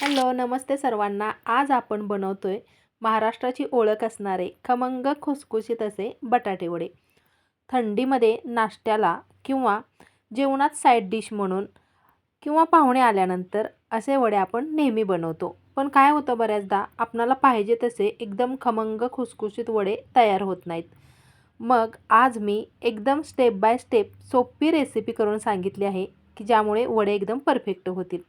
Hello, नमस्ते सर्वांना. आज आपण बनवतोय महाराष्ट्राची ओळख असणारे खमंग खुसखुशीत असे बटाटे वडे. थंडीमध्ये नाश्त्याला किंवा जेवणात साईड डिश म्हणून किंवा पाहुणे आल्यानंतर असे वडे आपण नेहमी बनवतो. पण काय होतं बऱ्याचदा आपणाला पाहिजे तसे एकदम खमंग खुसखुशीत वडे तयार होत नाहीत. मग आज मी एकदम स्टेप बाय स्टेप सोपी रेसिपी करून सांगितली आहे, की ज्यामुळे वडे एकदम परफेक्ट होतील.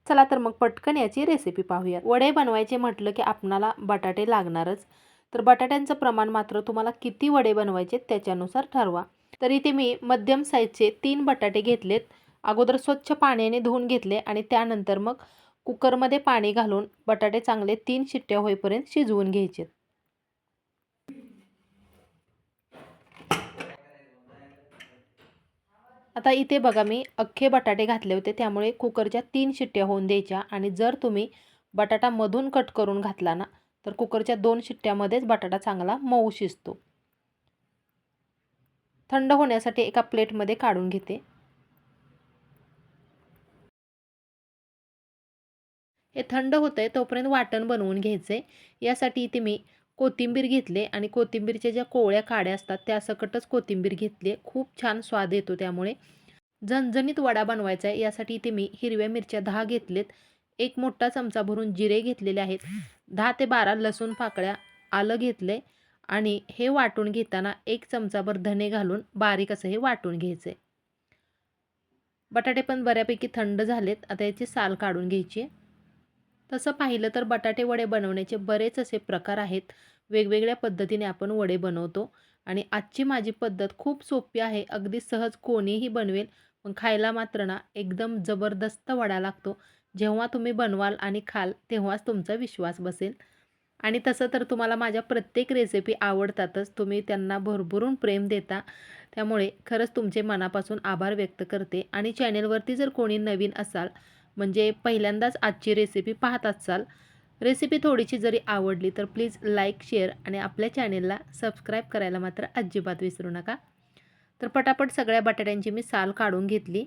चला तर मग पटकन याची रेसिपी पाहूया. वडे बनवायचे म्हटलं की आपणाला बटाटे लागणारच. तर बटाट्यांचं प्रमाण मात्र तुम्हाला किती वडे बनवायचे त्याच्यानुसार ठरवा. तर इथे मी मध्यम साईजचे 3 बटाटे घेतलेत. अगोदर स्वच्छ पाण्याने धुवून घेतले आणि त्यानंतर मग कुकरमध्ये पाणी घालून बटाटे चांगले 3 शिट्ट्या होईपर्यंत शिजवून घ्यायचे. आता इथे बघा मी अख्खे बटाटे घातले होते, त्यामुळे कुकरच्या 3 शिट्ट्या होऊन द्यायच्या. आणि जर तुम्ही बटाटा मधून कट करून घातला ना, तर कुकरच्या 2 शिट्ट्यामध्येच बटाटा चांगला मऊ शिजतो. थंड होण्यासाठी एका प्लेटमध्ये काढून घेते. हे थंड होतंय तोपर्यंत वाटण बनवून घ्यायचे. यासाठी इथे मी कोथिंबीर घेतले आणि कोथिंबीरच्या ज्या कोवळ्या काड्या असतात त्या सकटच कोथिंबीर घेतली. खूप छान स्वाद येतो त्यामुळे. झणझणीत वडा बनवायचा आहे यासाठी इथे मी हिरव्या मिरच्या 10 घेतलेत. एक मोठा चमचा भरून जिरे घेतलेले आहेत. 10 ते 12 लसूण पाकळ्या, आलं घेतले आणि हे वाटून घेताना 1 चमचाभर धने घालून बारीक असं हे वाटून घ्यायचे. बटाटे पण बऱ्यापैकी थंड झालेत. आता याची साल काढून घ्यायची. तसं पाहिलं तर बटाटे वडे बनवण्याचे बरेच असे प्रकार आहेत. वेगवेगळ्या पद्धतीने आपण वडे बनवतो आणि आजची माझी पद्धत खूप सोपी आहे. अगदी सहज कोणीही बनवेल, पण खायला मात्र ना एकदम जबरदस्त वडा लागतो. जेव्हा तुम्ही बनवाल आणि खाल तेव्हाच तुमचा विश्वास बसेल. आणि तसं तर तुम्हाला माझ्या प्रत्येक रेसिपी आवडतातच. तुम्ही त्यांना भरभरून प्रेम देता. त्यामुळे खरंच तुमचे मनापासून आभार व्यक्त करते. आणि चॅनेलवरती जर कोणी नवीन असाल, म्हणजे पहिल्यांदाच आजची रेसिपी पाहत असाल, रेसिपी थोडीशी जरी आवडली तर प्लीज लाईक, शेअर आणि आपल्या चॅनेलला सबस्क्राईब करायला मात्र अजिबात विसरू नका. तर पटापट सगळ्या बटाट्यांची मी साल काढून घेतली.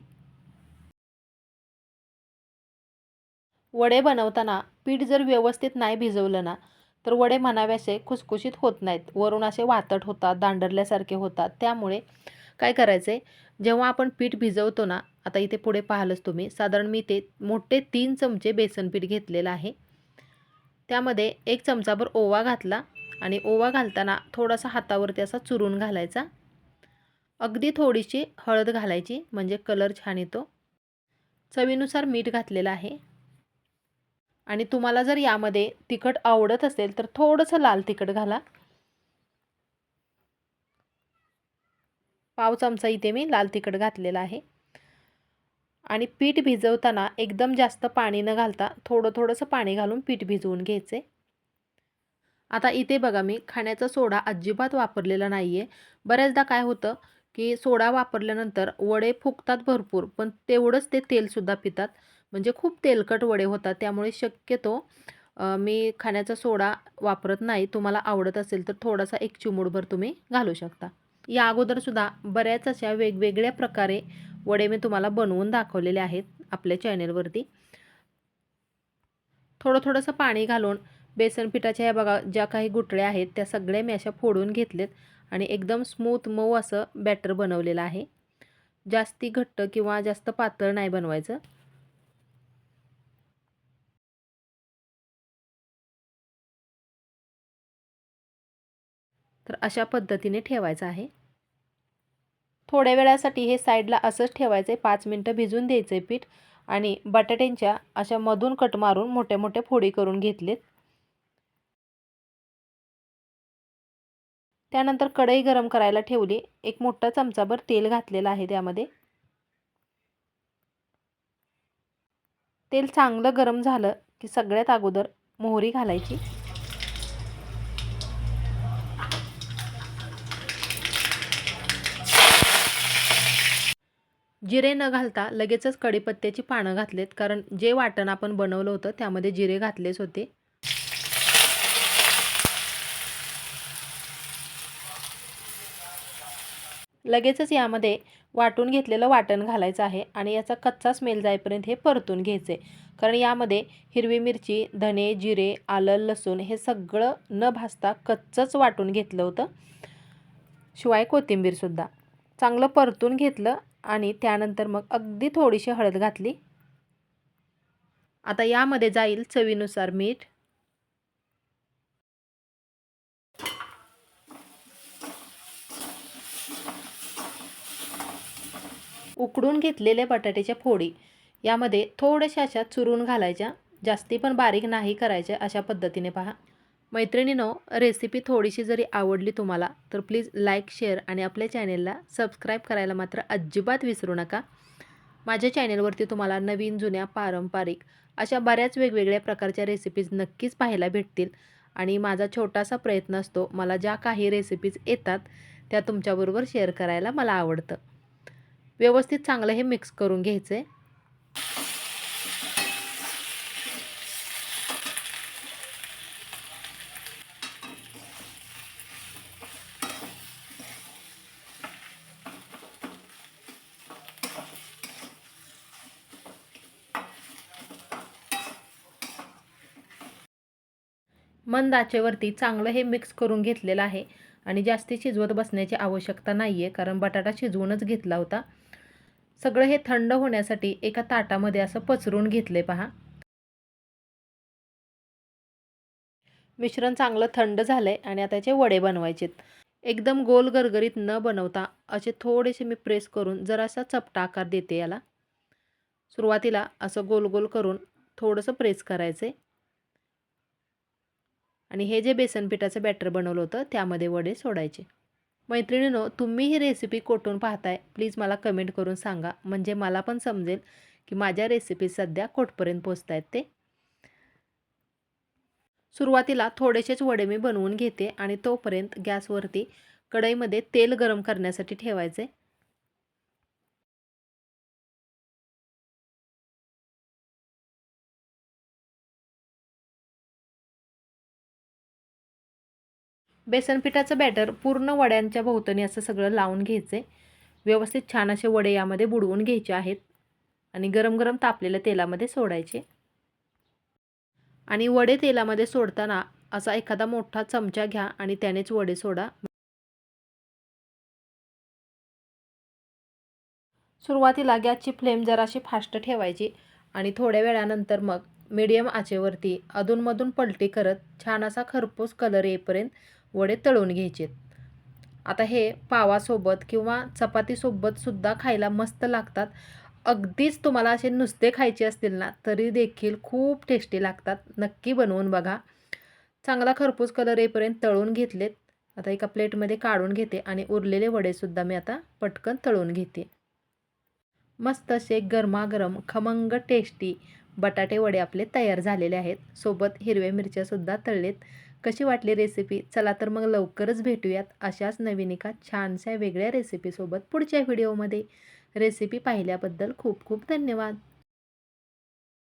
वडे बनवताना पीठ जर व्यवस्थित नाही भिजवलं ना, तर वडे म्हणावेसे खुसखुशीत होत नाहीत. वरून असे वातट होतात, दांडरल्यासारखे होतात. त्यामुळे काय करायचं आहे, जेव्हा आपण पीठ भिजवतो ना, आता इथे पुढे पाहालच तुम्ही, साधारण मी ते मोठे 3 चमचे बेसन पीठ घेतलेलं आहे. त्यामध्ये 1 चमचाभर ओवा घातला आणि ओवा घालताना थोडासा हातावरती असा चुरून घालायचा. अगदी थोडीशी हळद घालायची म्हणजे कलर छान येतो. चवीनुसार मीठ घातलेलं आहे. आणि तुम्हाला जर यामध्ये तिखट आवडत असेल तर थोडंसं लाल तिखट घाला. पाव चमचा इथे मी लाल तिखट घातलेला आहे. आणि पीठ भिजवताना एकदम जास्त पाणी न घालता थोडंसं पाणी घालून पीठ भिजवून घ्यायचे. आता इथे बघा मी खाण्याचा सोडा अजिबात वापरलेला नाही आहे. बऱ्याचदा काय होतं की सोडा वापरल्यानंतर वडे फुगतात भरपूर, पण तेवढंच ते तेलसुद्धा पितात. म्हणजे खूप तेलकट वडे होतात. त्यामुळे शक्यतो मी खाण्याचा सोडा वापरत नाही. तुम्हाला आवडत असेल तर थोडासा 1 चिमूटभर तुम्ही घालू शकता. या अगोदरसुद्धा बऱ्याच अशा वेगवेगळ्या प्रकारे वडे मी तुम्हाला बनवून दाखवलेले आहेत आपल्या चॅनेलवरती. थोडंसं पाणी घालून बेसन पिठाच्या ह्या बघा ज्या काही गुठळ्या आहेत त्या सगळ्या मी अशा फोडून घेतलेत आणि एकदम स्मूथ मऊ असं बॅटर बनवलेलं आहे. जास्ती घट्ट किंवा जास्त पातळ नाही बनवायचं. तर अशा पद्धतीने ठेवायचं आहे. थोड्या वेळासाठी हे साईडला असंच ठेवायचं आहे. 5 मिनटं भिजून द्यायचं आहे पीठ. आणि बटाट्यांच्या अशा मधून कट मारून मोठ्या मोठ्या फोडी करून घेतलेत. त्यानंतर कढई गरम करायला ठेवली. एक मोठा चमचाभर तेल घातलेलं आहे त्यामध्ये. तेल चांगलं गरम झालं की सगळ्यात अगोदर मोहरी घालायची. जिरे न घालता लगेचच कढीपत्त्याची पानं घातलेत, कारण जे वाटण आपण बनवलं होतं त्यामध्ये जिरे घातलेच होते. लगेचच यामध्ये वाटून घेतलेलं वाटण घालायचं आहे आणि याचा कच्चा स्मेल जाईपर्यंत हे परतून घ्यायचं आहे. कारण यामध्ये हिरवी मिरची, धने, जिरे, आलं, लसूण हे सगळं न भाजता कच्चंच वाटून घेतलं होतं. शिवाय कोथिंबीरसुद्धा चांगलं परतून घेतलं आणि त्यानंतर मग अगदी थोडीशी हळद घातली. आता यामध्ये जाईल चवीनुसार मीठ. उकडून घेतलेल्या बटाट्याच्या फोडी यामध्ये थोड्याशा अशा चुरून घालायच्या, जास्ती पण बारीक नाही करायच्या. अशा पद्धतीने पहा. मैत्रिणींनो, रेसिपी थोडीशी जरी आवडली तुम्हाला तर प्लीज लाईक, शेअर आणि आपल्या चॅनेलला सबस्क्राईब करायला मात्र अजिबात विसरू नका. माझ्या चॅनेलवरती तुम्हाला नवीन, जुन्या, पारंपरिक अशा बऱ्याच वेगवेगळ्या प्रकारच्या रेसिपीज नक्कीच पाहायला भेटतील. आणि माझा छोटासा प्रयत्न असतो, मला ज्या काही रेसिपीज येतात त्या तुमच्याबरोबर शेअर करायला मला आवडतं. व्यवस्थित चांगलं हे मिक्स करून घ्यायचं आहे. मंद आचेवरती चांगलं हे मिक्स करून घेतलेलं आहे आणि जास्ती शिजवत बसण्याची आवश्यकता नाही आहे, कारण बटाटा शिजवूनच घेतला होता. सगळं हे थंड होण्यासाठी एका ताटामध्ये असं पसरून घेतले पहा. मिश्रण चांगलं थंड झालंय आणि आता याचे वडे बनवायचेत. एकदम गोल गरगरीत न बनवता असे थोडेसे मी प्रेस करून जरासा चपटा आकार देते याला. सुरुवातीला असं गोल गोल करून थोडंसं प्रेस करायचे आणि हे जे बेसन पिठाचं बॅटर बनवलं होतं त्यामध्ये वडे सोडायचे. मैत्रिणींनो, तुम्ही ही रेसिपी कुठून पाहताय प्लीज मला कमेंट करून सांगा, म्हणजे मला पण समजेल की माझ्या रेसिपी सध्या कुठपर्यंत पोहोचतायत ते. सुरुवातीला थोडेसेच वडे मी बनवून घेते आणि तोपर्यंत गॅसवरती कढईमध्ये तेल गरम करण्यासाठी ठेवायचे. बेसन पिठाचं बॅटर पूर्ण वड्यांच्या भोवतणी असं सगळं लावून घ्यायचे. व्यवस्थित छान असे वडे यामध्ये बुडवून घ्यायचे आहेत आणि गरम गरम तापलेल्या तेलामध्ये सोडायचे. आणि वडे तेलामध्ये सोडताना असा एखादा मोठा चमचा घ्या आणि त्यानेच वडे सोडा. सुरुवातीला गॅसची फ्लेम जराशी फास्ट ठेवायची आणि थोड्या वेळानंतर मग मीडियम आचेवरती अधूनमधून पलटी करत छान असा खरपूस कलर येईपर्यंत वडे तळून घ्यायचेत. आता हे पावासोबत किंवा चपातीसोबत सुद्धा खायला मस्त लागतात. अगदीच तुम्हाला असे नुसते खायचे असतील ना तरी देखील खूप टेस्टी लागतात. नक्की बनवून बघा. चांगला खरपूस कलर येईपर्यंत तळून घेतलेत. आता एका प्लेटमध्ये काढून घेते आणि उरलेले वडेसुद्धा मी आता पटकन तळून घेते. मस्त असे गरमागरम खमंग टेस्टी बटाटे वडे आपले तयार झालेले आहेत. सोबत हिरव्या मिरच्यासुद्धा तळलेत. कशी वाटली रेसिपी? चला तर मग लवकरच भेटूयात अशाच नवीन एका छानशा वेगळ्या रेसिपीसोबत पुढच्या व्हिडिओमध्ये. रेसिपी पाहिल्याबद्दल खूप खूप धन्यवाद.